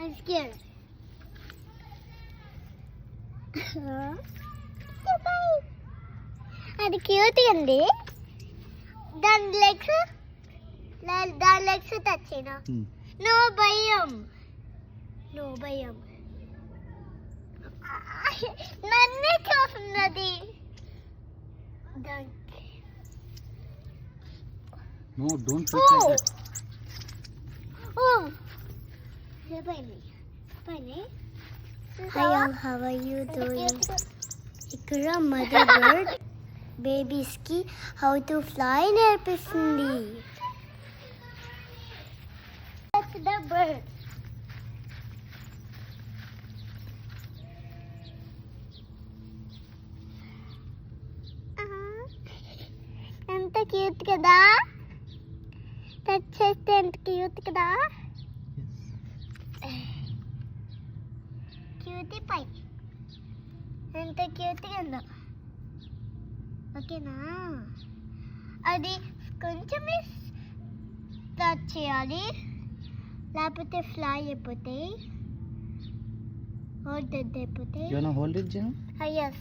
I'm scared. అది cute ఉంది. దాని లెగ్స్ టచ్ అయినా నో భయం నన్నే చూస్తున్నది. No, don't touch like that. Hi all, how are you doing? ఇక్కడ మదర్ బర్డ్ బేబీస్ కి హౌ టు ఫ్లై నేర్పిస్తుంది. That's the bird. ఎంత క్యూట్ కదా, టచ్ చేస్తే ఎంత క్యూట్ కదా. క్యూటీ పై ఎంత క్యూట్గా ఉందో. ఓకేనా, అది కొంచెం టచ్ చేయాలి, లేకపోతే ఫ్లై అయిపోతాయి, డెడ్ అయిపోతాయి. You wanna hold it, Jinu? Yes.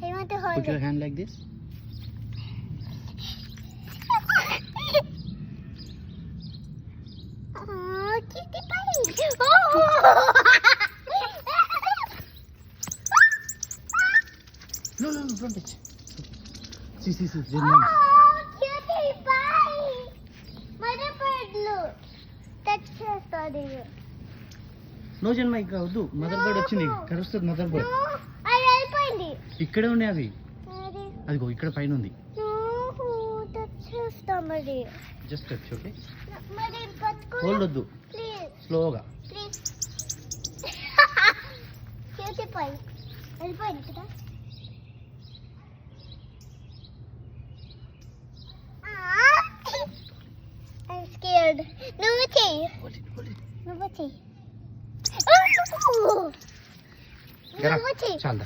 I want to hold Put your hand like this. Oh, kitty pie. No, don't touch. See, Jinu. Oh, cutie pie. Mother bird, look. Touch చేస్తుంది. No, Jinu, ఇక్కడ వద్దు. Mother bird వచ్చింది, కరుస్తుంది mother bird. అది అయిపోయింది. ఇక్కడే ఉన్నాయి అవి. అదిగో ఇక్కడ పైన ఉంది. టచ్ చేస్తాం మరి. Just touch, okay. మరి పట్టుకో. హోల్డ్ వద్దు, ప్లీజ్ స్లోగా. ప్లీజ్. క్యూటీ పై వెళ్ళిపోయింది కదా. I'm scared. నువ్వు చెయ్యి. నువ్వు చెయ్యి. చాలా